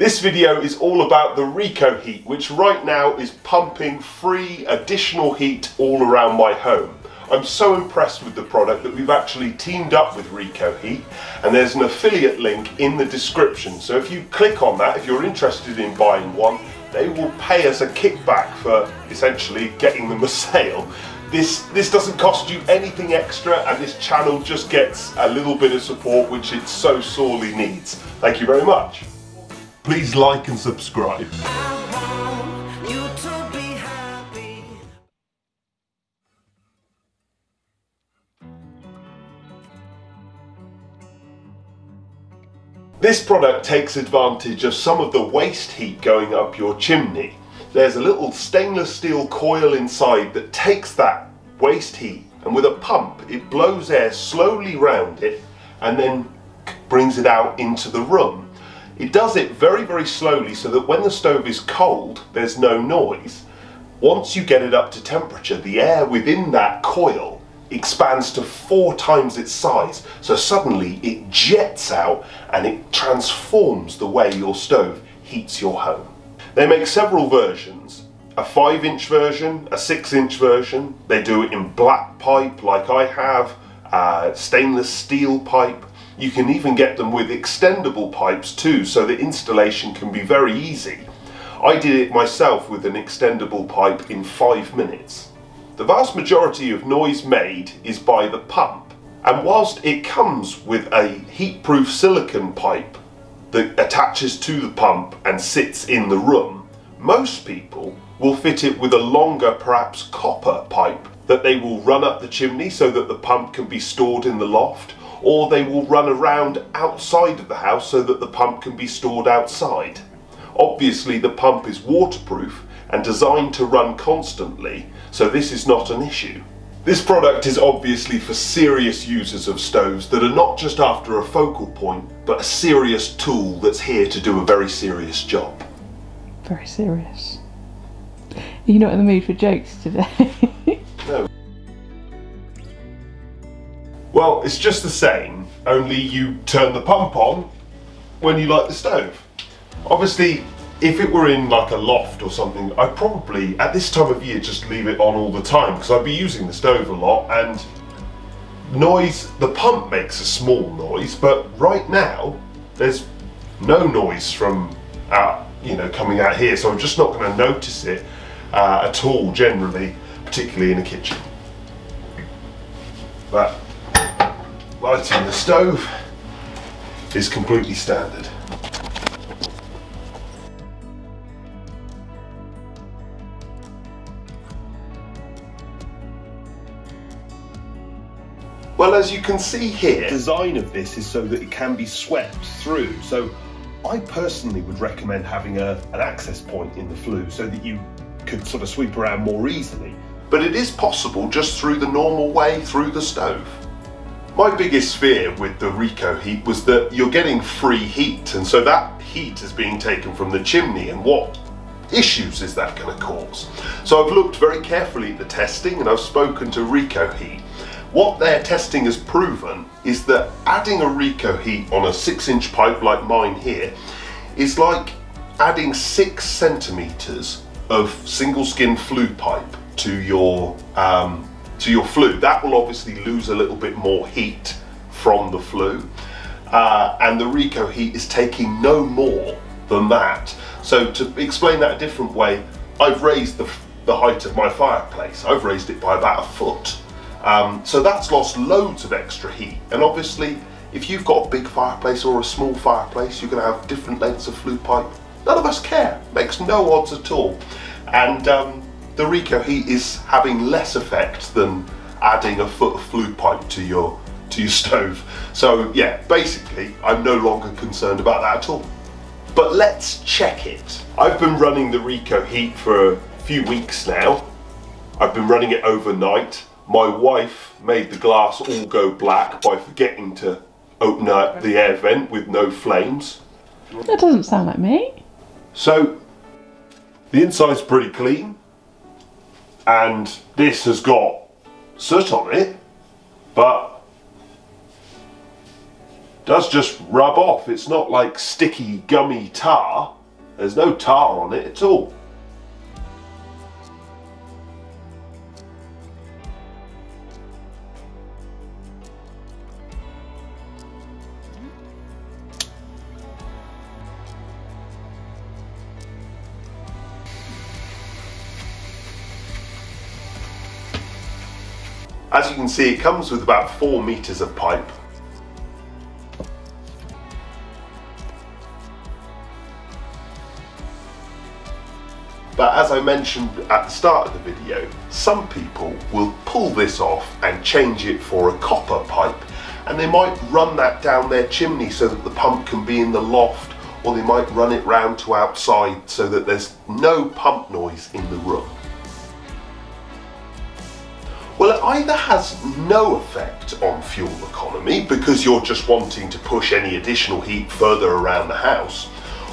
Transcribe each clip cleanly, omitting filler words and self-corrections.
This video is all about the Reco Heat, which right now is pumping free additional heat all around my home. I'm so impressed with the product that we've actually teamed up with Reco Heat, and there's an affiliate link in the description. So if you click on that, if you're interested in buying one, they will pay us a kickback for essentially getting them a sale. This doesn't cost you anything extra, and this channel just gets a little bit of support which it so sorely needs. Thank you very much. Please like and subscribe. This product takes advantage of some of the waste heat going up your chimney. There's a little stainless steel coil inside that takes that waste heat, and with a pump it blows air slowly round it and then brings it out into the room. It does it very, very slowly so that when the stove is cold, there's no noise. Once you get it up to temperature, the air within that coil expands to 4 times its size. So suddenly it jets out and it transforms the way your stove heats your home. They make several versions. A 5-inch version, a 6-inch version. They do it in black pipe like I have, stainless steel pipe. You can even get them with extendable pipes too, so the installation can be very easy. I did it myself with an extendable pipe in 5 minutes. The vast majority of noise made is by the pump, and whilst it comes with a heat-proof silicone pipe that attaches to the pump and sits in the room, most people will fit it with a longer, perhaps copper pipe that they will run up the chimney so that the pump can be stored in the loft, or they will run around outside of the house so that the pump can be stored outside. Obviously the pump is waterproof and designed to run constantly, so this is not an issue. This product is obviously for serious users of stoves that are not just after a focal point, but a serious tool that's here to do a very serious job. Very serious. Are you not in the mood for jokes today? No. Well, it's just the same, only you turn the pump on when you light the stove. Obviously, if it were in like a loft or something, I'd probably, at this time of year, just leave it on all the time, because I'd be using the stove a lot, and noise, the pump makes a small noise, but right now, there's no noise from coming out here, so I'm just not going to notice it at all generally, particularly in a kitchen. But lighting the stove is completely standard. Well, as you can see here, the design of this is so that it can be swept through. So I personally would recommend having an access point in the flue so that you could sort of sweep around more easily. But it is possible just through the normal way through the stove. My biggest fear with the Reco Heat was that you're getting free heat, and so that heat is being taken from the chimney, and what issues is that going to cause? So I've looked very carefully at the testing, and I've spoken to Reco Heat. What their testing has proven is that adding a Reco Heat on a 6-inch pipe like mine here is like adding 6 centimeters of single skin flue pipe to your flue. That will obviously lose a little bit more heat from the flue, and the Reco Heat is taking no more than that. So to explain that a different way, I've raised the height of my fireplace. I've raised it by about 1 foot. So that's lost loads of extra heat, and obviously if you've got a big fireplace or a small fireplace, you're going to have different lengths of flue pipe. None of us care, makes no odds at all, and the Reco Heat is having less effect than adding 1 foot of flue pipe to your stove. So yeah, basically I'm no longer concerned about that at all. But let's check it. I've been running the Reco Heat for a few weeks now. I've been running it overnight. My wife made the glass all go black by forgetting to open up the air vent with no flames. That doesn't sound like me. So the inside's pretty clean, and this has got soot on it, but does just rub off. It's not like sticky, gummy tar. There's no tar on it at all. As you can see, it comes with about 4 meters of pipe. But as I mentioned at the start of the video, some people will pull this off and change it for a copper pipe, and they might run that down their chimney so that the pump can be in the loft, or they might run it round to outside so that there's no pump noise in the room. Well, it either has no effect on fuel economy because you're just wanting to push any additional heat further around the house,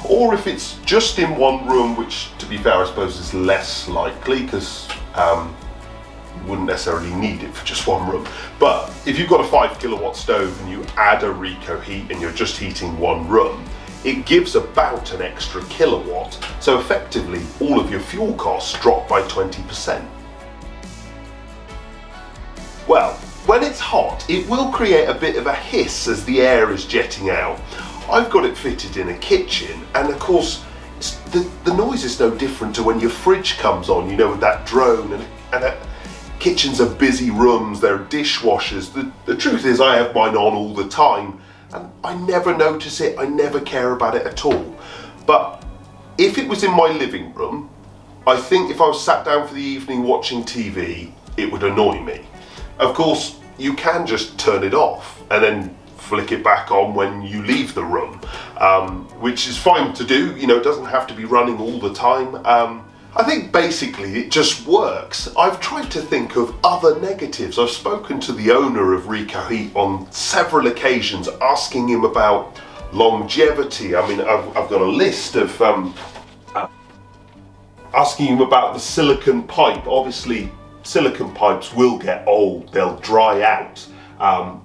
or if it's just in one room, which to be fair I suppose is less likely because you wouldn't necessarily need it for just one room. But if you've got a 5 kilowatt stove and you add a Reco Heat and you're just heating one room, it gives about an extra kilowatt, so effectively all of your fuel costs drop by 20%. Well, when it's hot, it will create a bit of a hiss as the air is jetting out. I've got it fitted in a kitchen, and of course, the noise is no different to when your fridge comes on, you know, with that drone, and kitchens are busy rooms, there are dishwashers. The truth is I have mine on all the time, and I never notice it, I never care about it at all. But if it was in my living room, I think if I was sat down for the evening watching TV, it would annoy me. Of course, you can just turn it off and then flick it back on when you leave the room, which is fine to do, you know, it doesn't have to be running all the time. I think basically it just works. I've tried to think of other negatives. I've spoken to the owner of Reco Heat on several occasions, asking him about longevity. I mean, I've got a list of asking him about the silicone pipe. Obviously, silicone pipes will get old, they'll dry out.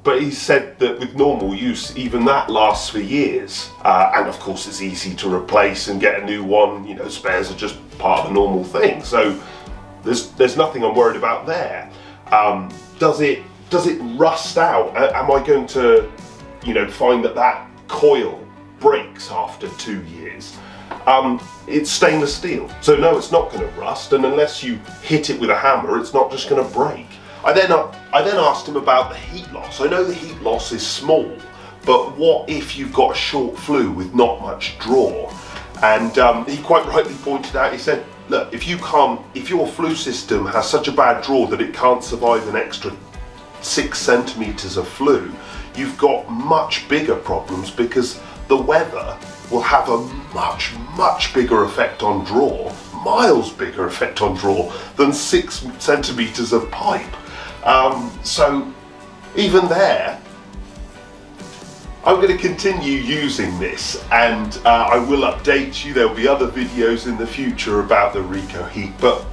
But he said that with normal use, even that lasts for years. And of course it's easy to replace and get a new one, you know, spares are just part of the normal thing. So there's nothing I'm worried about there. Does it rust out? Am I going to, you know, find that coil breaks after 2 years? It's stainless steel, so no, it's not going to rust, and unless you hit it with a hammer, it's not just going to break. I then asked him about the heat loss. I know the heat loss is small, but what if you've got a short flue with not much draw? And he quite rightly pointed out, he said, look, if your flue system has such a bad draw that it can't survive an extra 6 centimeters of flue, you've got much bigger problems because the weather will have a much bigger effect on draw, miles bigger effect on draw than 6 centimeters of pipe. So even there, I'm going to continue using this, and I will update you. There'll be other videos in the future about the Reco Heat, but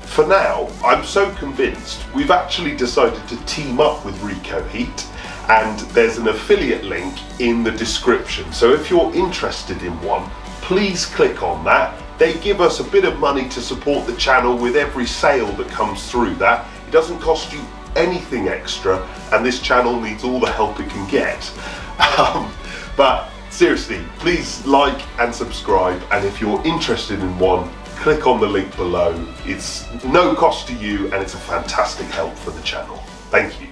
for now, I'm so convinced we've actually decided to team up with Reco Heat, and there's an affiliate link in the description. So if you're interested in one, please click on that. They give us a bit of money to support the channel with every sale that comes through that. It doesn't cost you anything extra, and this channel needs all the help it can get. But seriously, please like and subscribe, and if you're interested in one, click on the link below. It's no cost to you, and it's a fantastic help for the channel. Thank you.